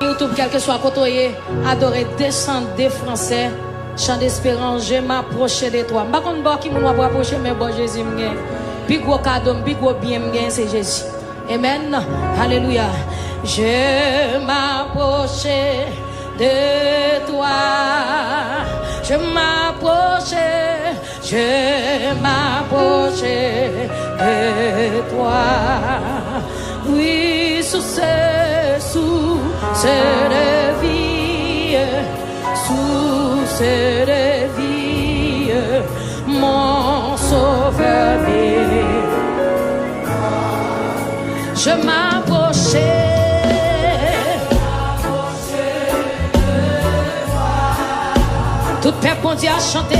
YouTube, quel que soit côté, adorer descendre des Français, chant d'espérance, je m'approche de toi. Je ne sais pas qui m'a approché, mais bon Jésus m'gagne. Big gros cadeau, big gros bien m'gagne, c'est Jésus. Amen. Alléluia. Je m'approche de toi. Je m'approche de toi. Oui, sous cette vie, mon sauveur vit. Je m'approchais. Tout peuple bon Dieu a chanté.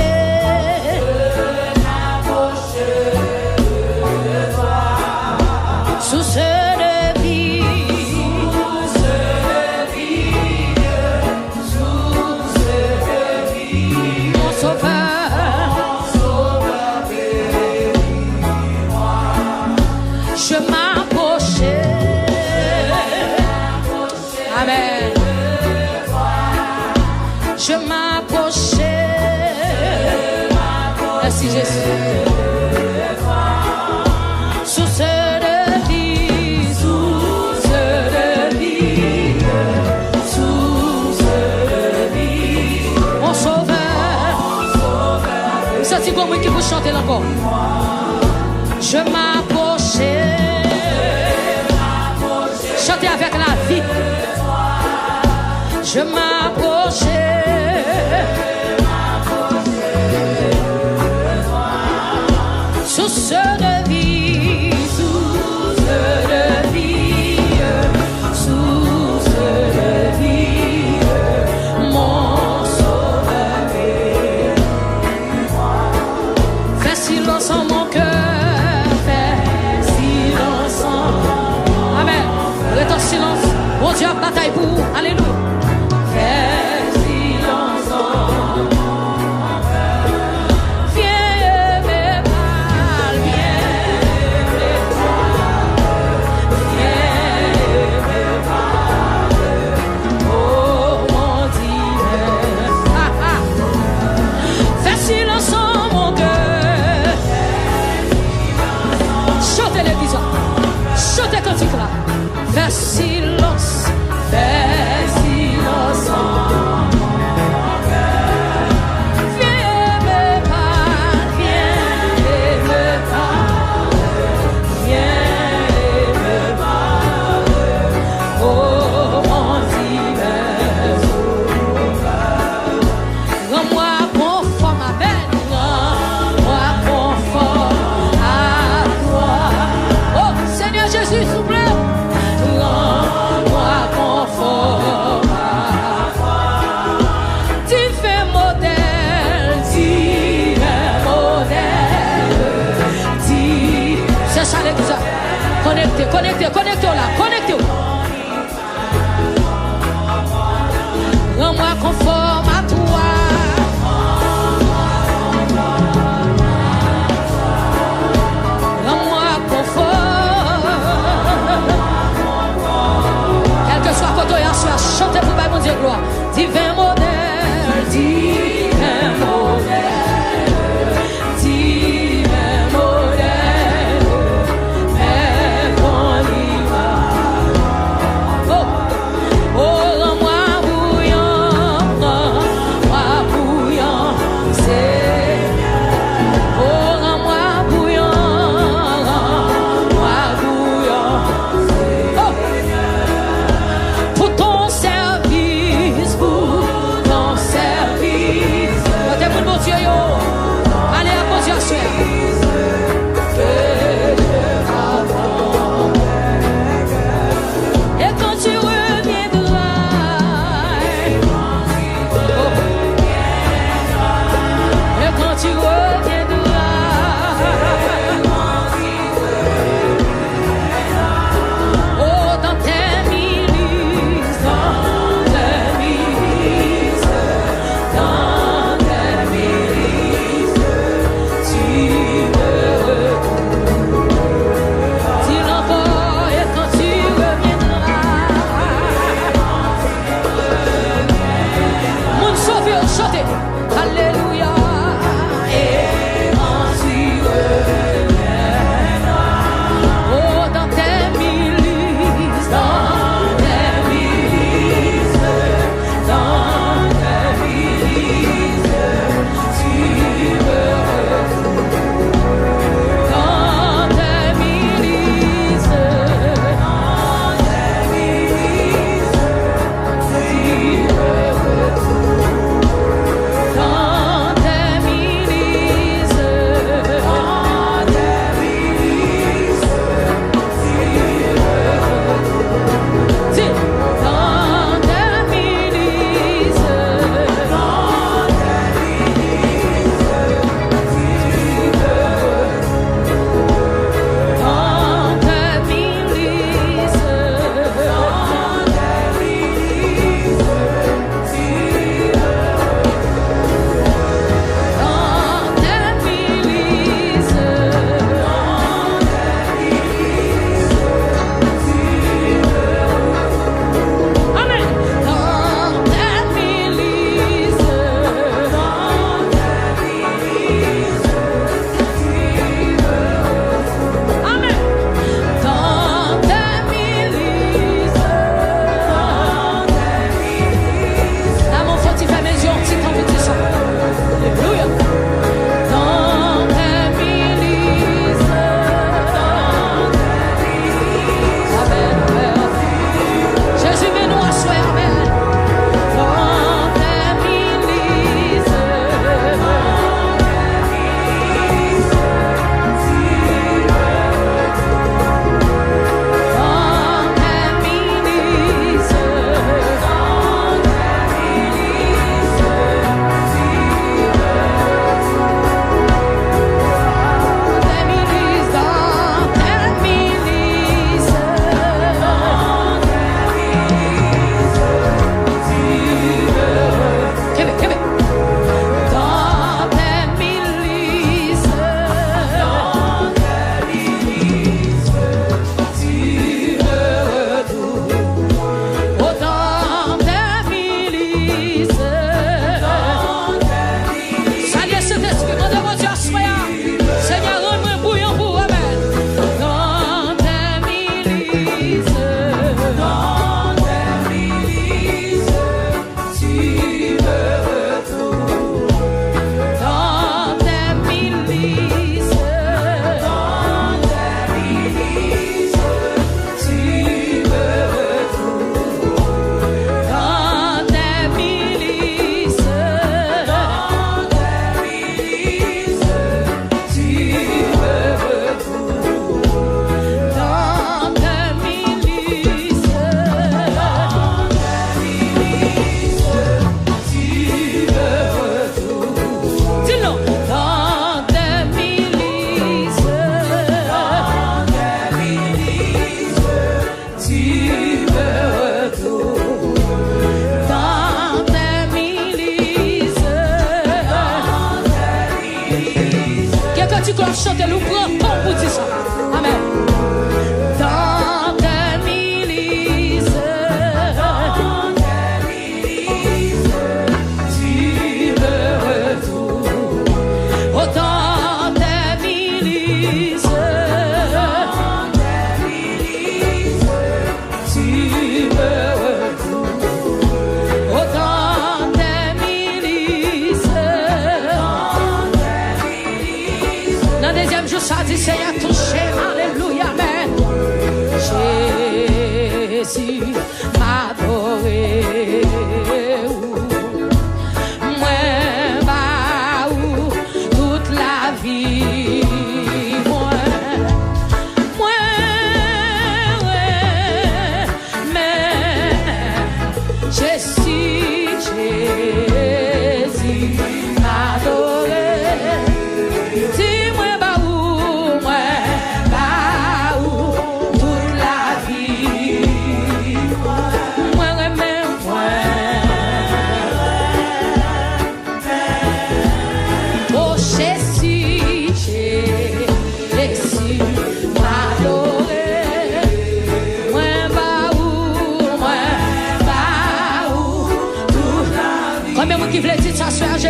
Sous ce je m'approchais. Merci Jésus. Sous ce vie, mon sauveur. C'est comme moi qui vous chantez encore. Je m'approchais. Chantez avec la vie. Je m'approchais. Sous ce de vie, mon sauveur est moi. Fais silence en mon cœur, fais silence en... Amen. Reste en silence. Mon Dieu, bataille pour vous. Alléluia. Fais silence en mon cœur. Viens me parler, viens me parler, oh mon Dieu. Fais silence en mon cœur. Chantez l'église, chantez cantique là. Fais silence, fais silence en mon cœur. Viens me parler, viens me parler, viens me parler, oh mon divin sauveur. Rends-moi conforme à peine, rends-moi conforme à toi. Oh Seigneur Jésus, s'il vous plaît. Rends-moi conforme à toi. Divin modèle, c'est ça l'église. Connectez là, connectez. Rends-moi conforme à toi. Rends-moi conforme. Quel que soit côté en soi, chantez pour mon Dieu gloire. Divin modèle, divin modèle, divin modèle, mais qu'on y va. Oh, oh, rends-moi bouillant, c'est. Oh, rends-moi bouillant, oh. Pour ton service, pour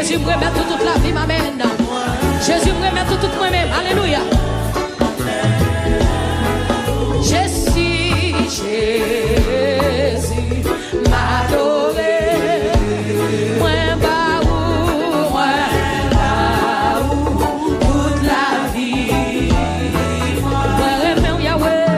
Jésus me remet toute la vie, m'amène. Jésus me remet tout moi-même. Alléluia. Jésus m'adoré. Moi, toute la vie. Moi, remets Yahweh.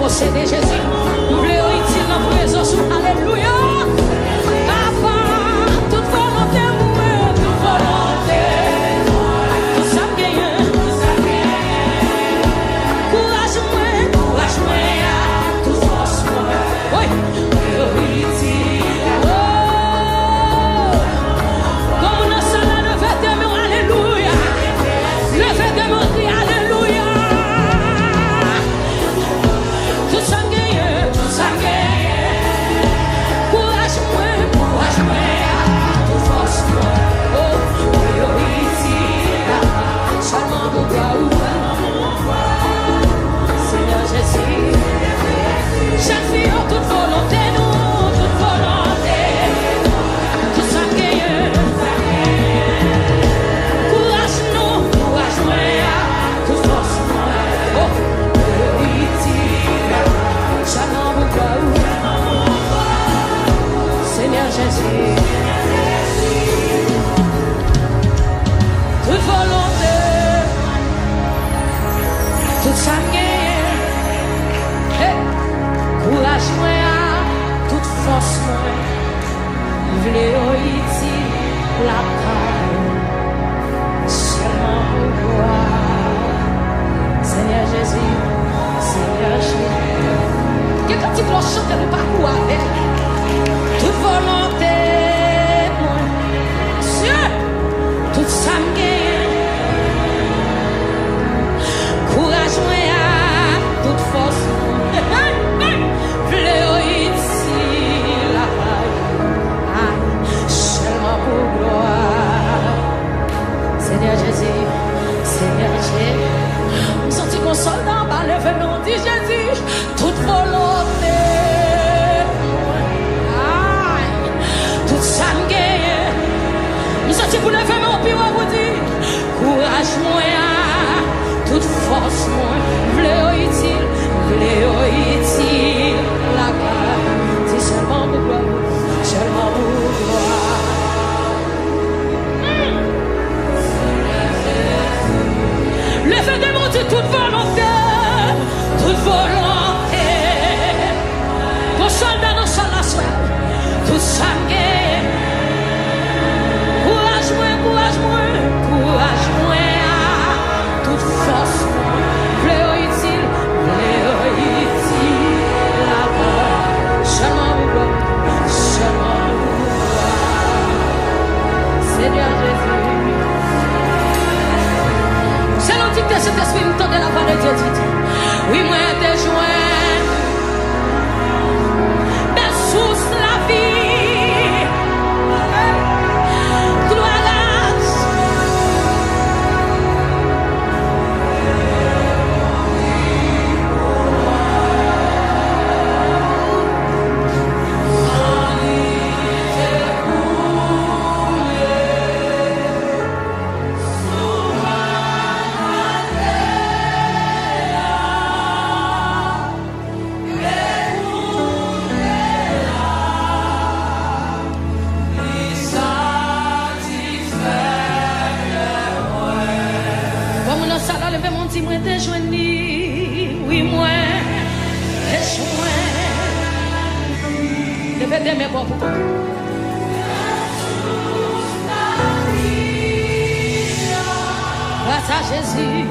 posséder Jésus. Nous voulons utile dans la présence. Alléluia. Papa, toute volonté, toute volonté. Tout ça gagne. Courage-moi, toute force. Oui. Comme nous sommes là, levez des mains, alléluia. Levez des mains, alléluia. Tout ça gagne, tout ça gagne. Courage-moi, toute force. Oh, ici, seulement mon cœur. Seigneur Jésus. Chaque fille, toute volonté, nous, toute volonté, tout ça gagne. Courage, nous, toute force. Oh, ici, chacun vous Seigneur Jésus. Toute volonté, tout ça gagne. Courage moi, toute force moi, v'lez ici la parole, seulement pour gloire. Seigneur Jésus, Seigneur Jésus. Quelqu'un qui peut chanter le parcours avec toute volonté, moi, Dieu, toute ça me gagne. Courage moi, toute force moi. Seigneur Jésus, Seigneur Jésus, nous sentons qu'on soldat en bas, levez-nous, dit Jésus, toute volonté, toute ça me gagne. Nous sentons pour lever-nous, puis on vous dit, courage moi, toute force moi, v'lez utile, la gloire, c'est seulement pour gloire, seulement pour gloire. Levez des mots de toute volonté, vos soldats dans la soie, tout ça gagne. Courage-moi, toute force, v'lez utile, la gloire, seulement vous Seigneur Jésus. C'est l'antique de cet esprit, nous tendez la parole de Dieu. Oui, moi, t'es joint. Belle source la vie. Gloire à si moi t'es joigné, oui moi t'es joint. Levez tes mains pour vous. Grâce à Jésus.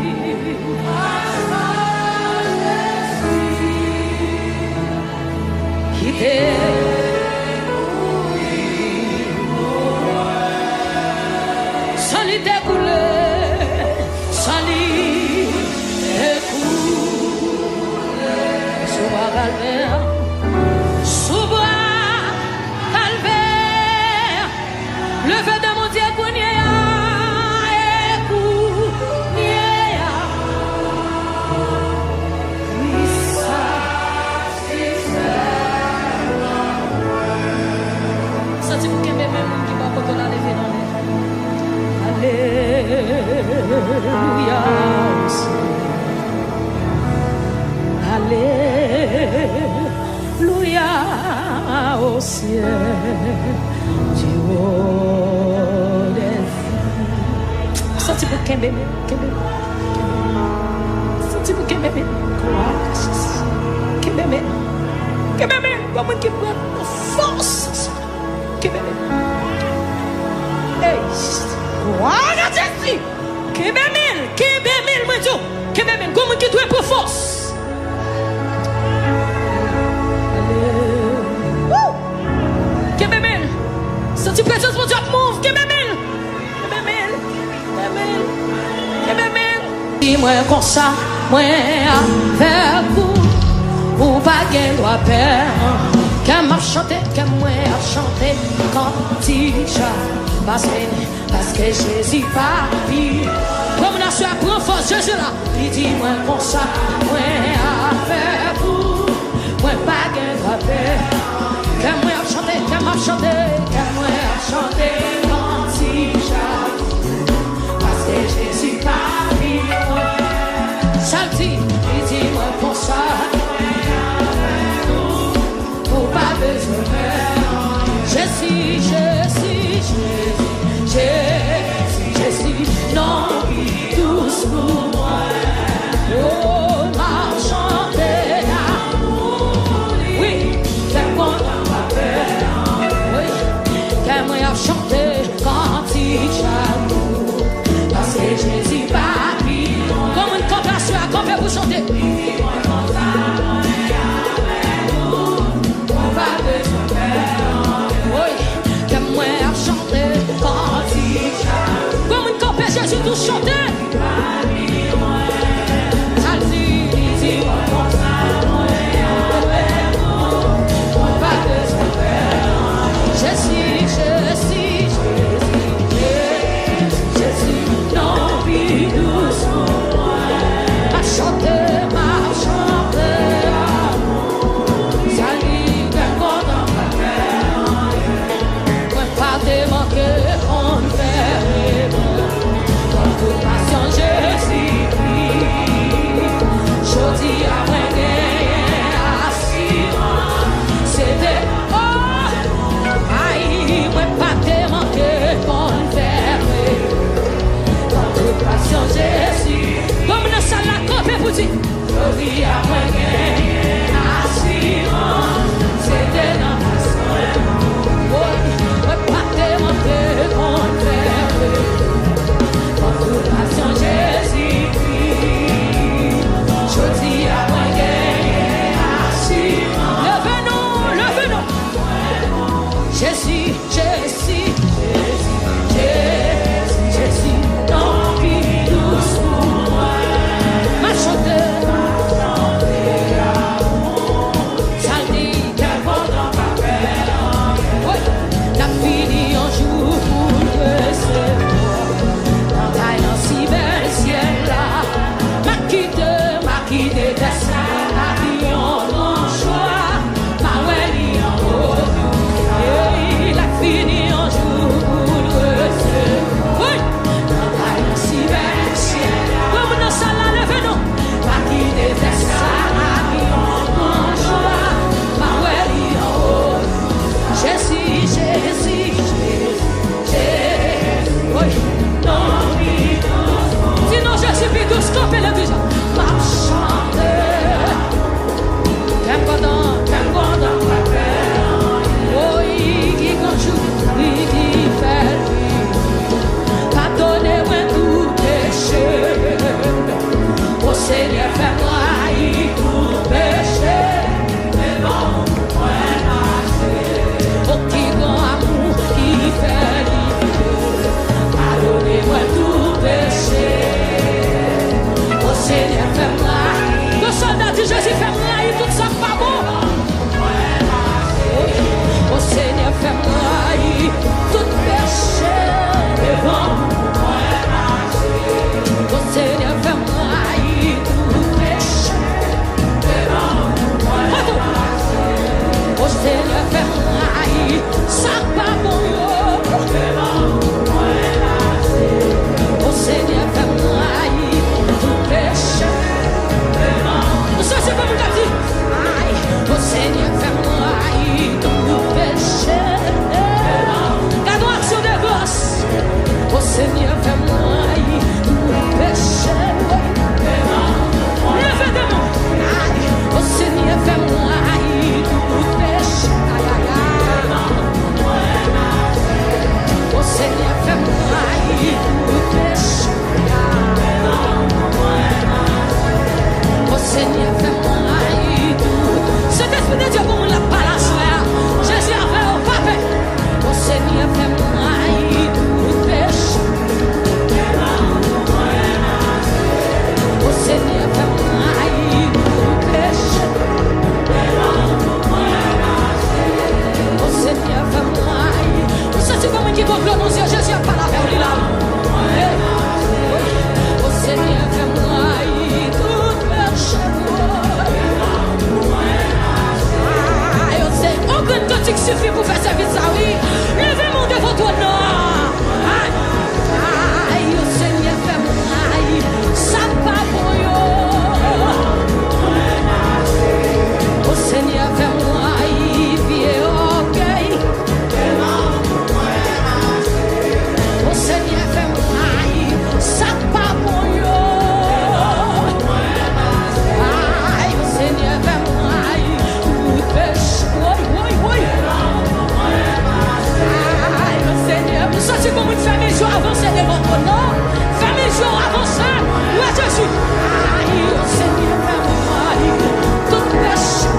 Qui t'est sans lui découlé, sans lui calvaire, le feu de mon Dieu Alléluia, Alléluia au ciel du haut des filles. Senti pour qu'un bébé, senti pour qu'un bébé, Comment qui prend force? Que bébé. Hey, voilà Jésus. Que bébé, moi tout. Que bébé, comment qui doit prendre force? Que bébé. Senti présence mon Dieu move. Que bébé. Dis-moi comme ça, moi avec vous. Ou pas gain doit perdre. Qu'elle m'a chanté, qu'elle m'a chanté quand il chante. Parce que Jésus pas pire. Comme la soeur prend force, Jésus là. Il dit moi comme ça, moi avec vous. Moi pas gain doit perdre. Qu'elle m'a chanté, qu'elle m'a chanté, qu'elle m'a chanté quand il chante. Parce que Jésus pas pire. Ça dit, il dit moi comme ça. Jésus, non, douce pour moi. Oh, m'a chanté, suffit pour faire service ça, oui. Levez-moi devant toi, non. Aïe, aïe, oh Seigneur, fais-moi, aïe, ça pas pour yo. Oh Seigneur, fais-moi, aïe, vieux orgueil. Oh Seigneur, fais-moi, aïe, ça pas pour yo. Aïe, oh Seigneur, fais-moi, aïe, tout péché, oui, oui, oui. Aïe, oh Seigneur, vous sentez comme une femme et jour avancer devant ton nom. Femme et jour avancer, où est Jésus? Aïe, oh Seigneur, fais-moi, aïe, tout péché.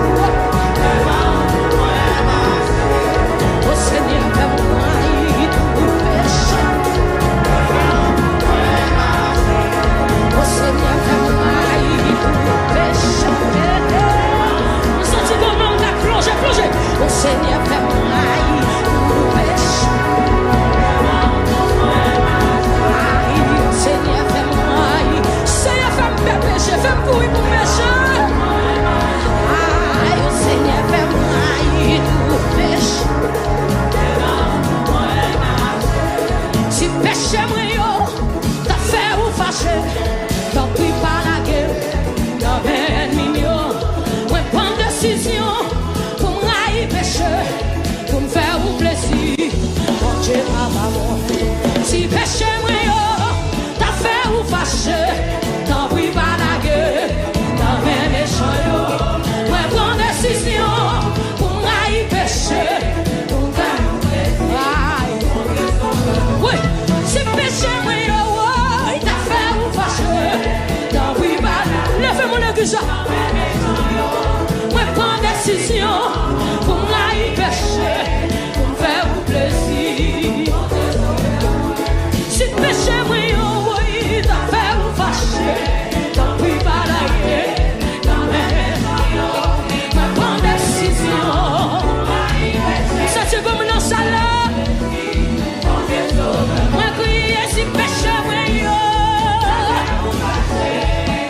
Oh Seigneur, fais-moi, aïe, tout péché. Oh Seigneur, fais-moi, aïe, tout péché. Vous sentez comment on a plongé, plongé. Oh Seigneur, fais-moi, aïe, tout péché. Aïe, Seigneur, fais-moi, aïe. Seigneur, fais-moi péché, fais-moi courir pour péché. Aïe, oh Seigneur, fais-moi, aïe, tout péché. Si péché, moi, yo, t'as fait ou fâché, t'as pris par la gueule, t'as fait mignon. Moi, prends décision pour m'aïe péché, pour me faire ou plaisir. Mon Dieu, maman, si péché, moi, yo, t'as fait ou fâché, t'as pris par la gueule, t'as fait méchant, yo. Moi, prends décision pour m'aïe péché, pour me faire ou plaisir. Oui, si péché, moi, yo, t'as fait ou fâché, t'as pris par la gueule. Levez mon église. Moi, prends décision pour m'aïe péché, pour me faire ou plaisir. Si péché, moi, yo, t'as fait ou fâché, t'as pris par la gueule, t'as fait. Moi, prends décision. Ça, c'est comme une salade. Moi, crier si péché, moi, yo,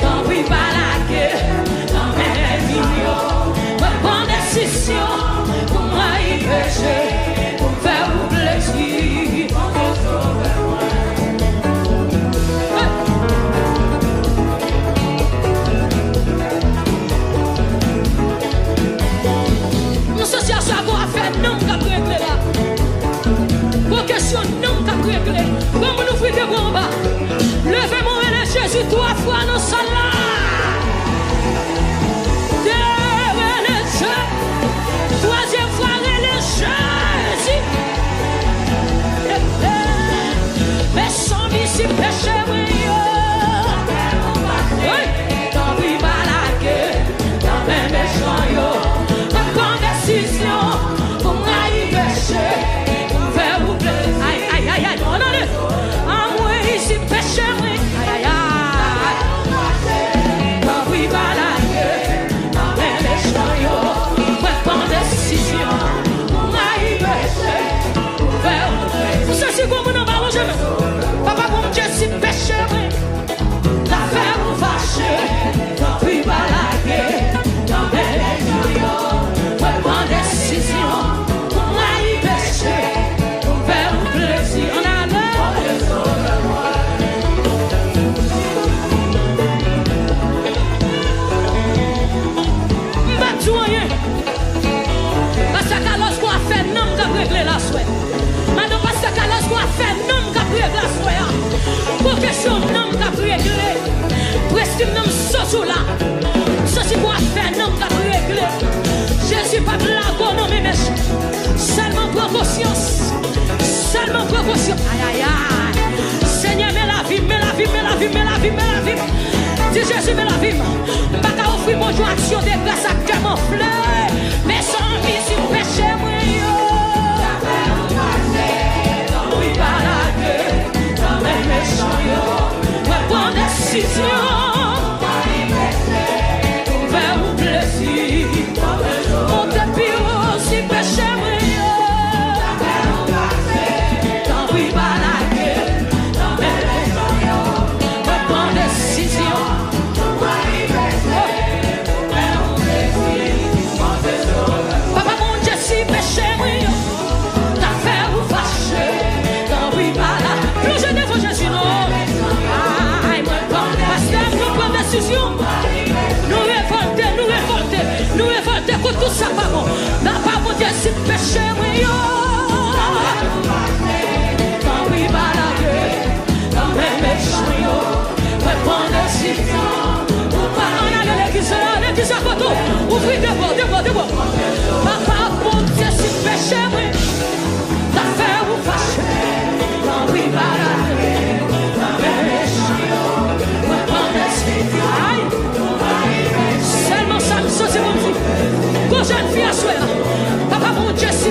t'as pris par la gueule, t'as fait. Moi, prends décision pour m'aïe péché, pour me faire ou plaisir. Nous sommes sur ça qu'on a fait, non, qu'on a réglé là. Vos questions, non, qu'on a réglé. Comme nous friquons pour en bas. Levez-moi et Jésus 3 fois, nous sommes là. Troisième fois, relais Jésus. Mais sans vie, si péché, oui. T'en prie pas la gueule, t'en mets méchant, yo. Ma prends décision pour m'aïe péché, pour me faire vous plaisir. Aïe, aïe, aïe, aïe, on a le. Ah, moi, si péché, oui. Aïe, aïe, aïe. T'en prie pas la gueule, t'en mets méchant, yo. Ma prends décision pour m'aïe péché, pour me faire vous plaisir. Vous savez quoi, mon ballon, je me. Papa, mon Dieu, si péché, oui. T'as fait vous fâcher, t'en prie pas la gueule, t'en mets méchant, yo. Ma prends décision pour m'aïe péché, pour me faire vous plaisir. On a l'air. Parce que lorsqu'on a fait non, qu'on a réglé la souhait. Maintenant, parce que lorsqu'on a fait non, qu'on a réglé la souhait. Pour question non, qu'on a réglé. Presque non, ce là. Ceci qu'on a fait non, qu'on a réglé. Jésus pas de la bonne, non, mais seulement prends conscience. Seulement prends conscience. Aïe, aïe, aïe. Seigneur, mets la vie, mets la vie, mets la vie, mets la vie, mets la vie. Dis Jésus, mets la vie. Pas qu'à offrir bonjour action de grâce à camoufler. Mais sans vie, si péché, moi, yo. Oui, pas la gueule, dans mes méchants, yo. Moi, prends décision. Pour faire vous plaisir. Mon tapis, si péché, moi, yo. Tant oui, pas la gueule, dans mes méchants, yo. Moi, prends décision. Pour faire vous plaisir. tout ça pas bon. N'a pas mon Dieu si péché moi yo. Quand oui balade, quand même méchant yo. Répondez si ou pas en aller l'église à photo. Ouvrez devant. Papa mon Dieu si péché moi. Ta fait ou fâché. Quand oui balade, quand même méchant yo. Répondez si seulement ça, c'est mon Dieu. Quand jeune fille à souhait, papa mon Dieu, si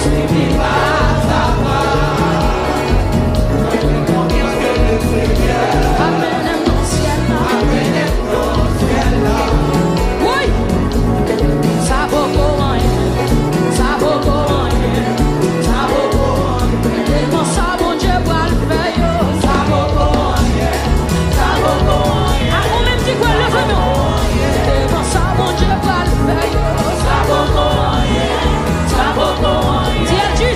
suivi pas à pas. Amène mon ciel là. Oui, ça vaut pour rien, ça vaut pour rien, ça vaut pour rien. Tellement ça, mon Dieu, va le faire, yo. Ça vaut pour rien, ça vaut pour rien. Ah, on même dit quoi, le fameux? Tellement ça, mon Dieu, va le faire, yo. Ça vaut pour rien, ça vaut pour rien. Dis à Dieu,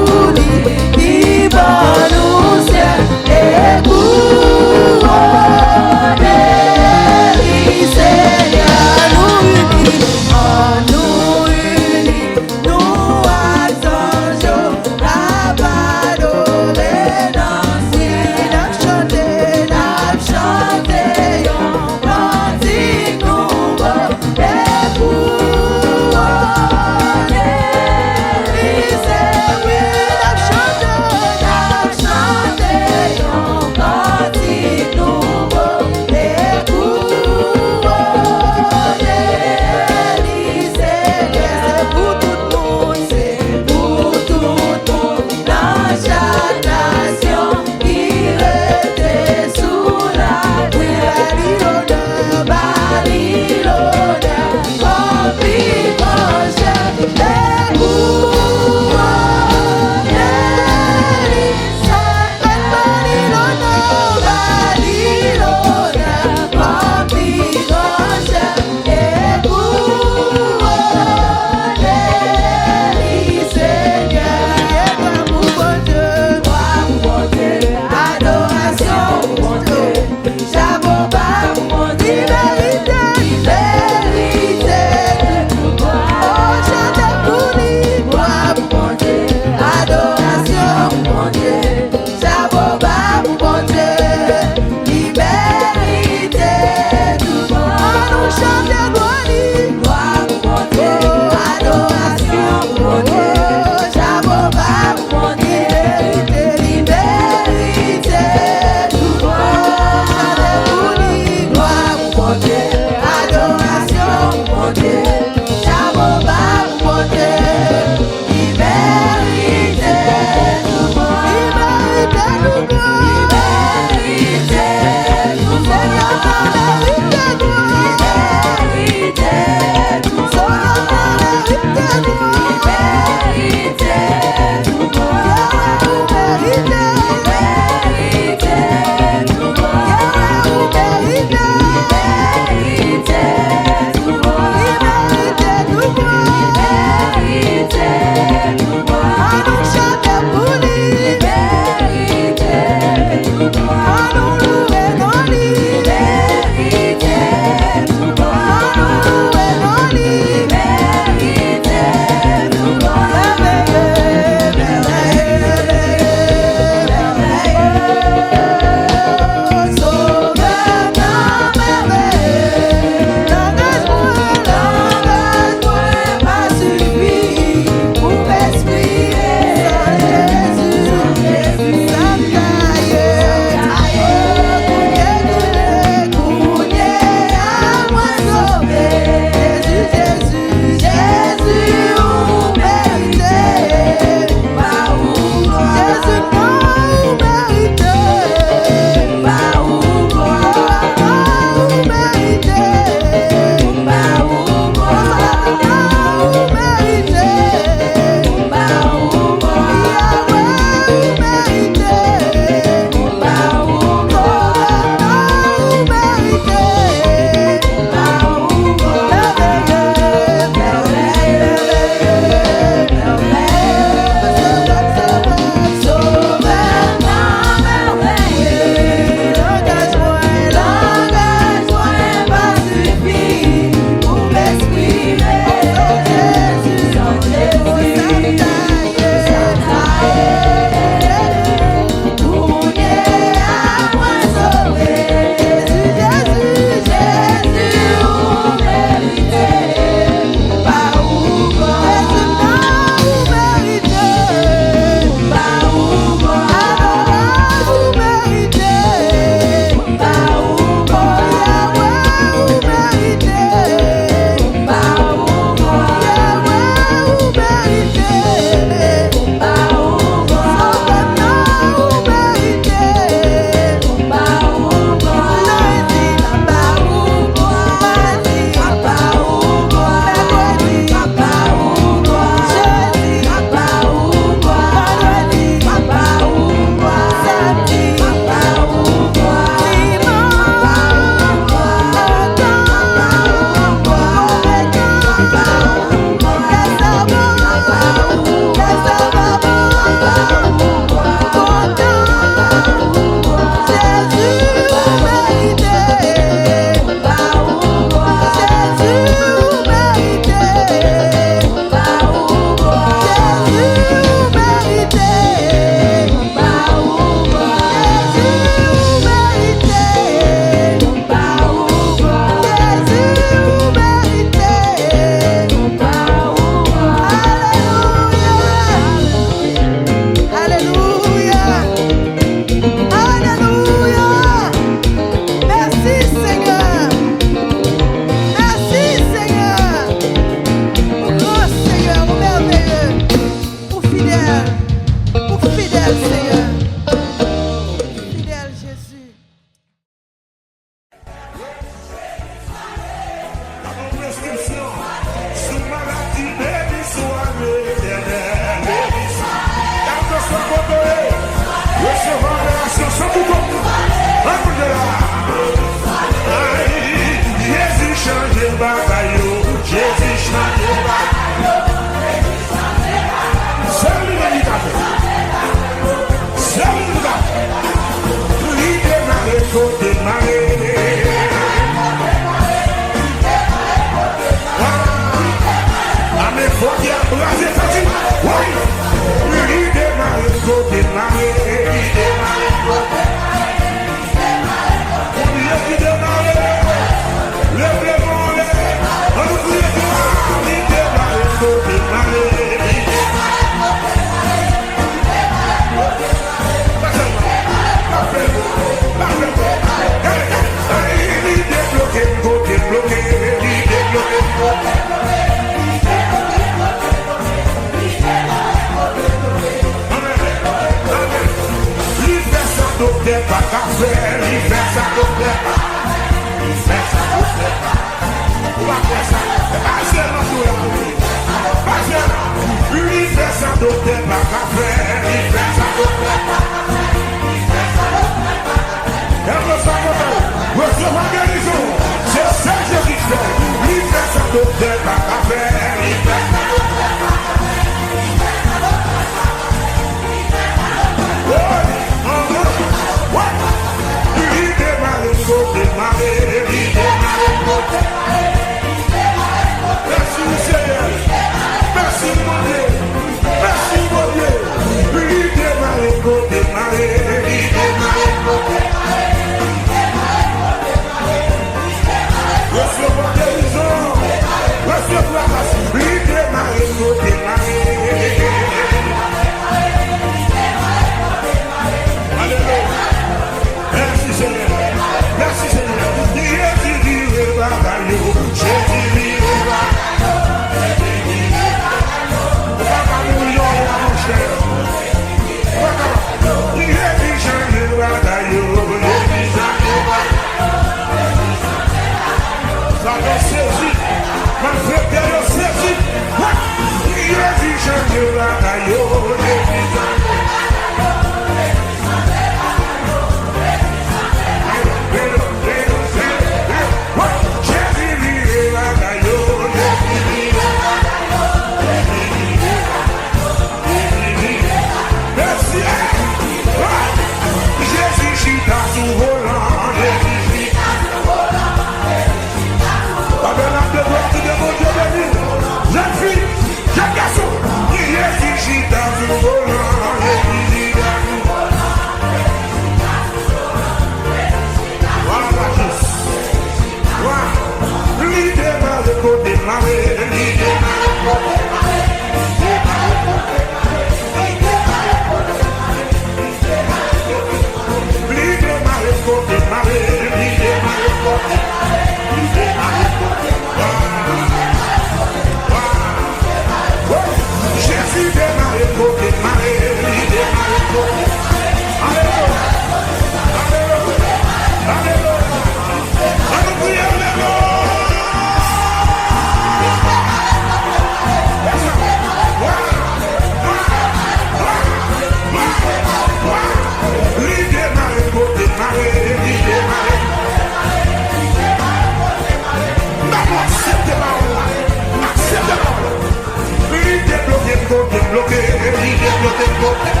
Bloqué, bloqué, bloqué, bloqué, bloqué.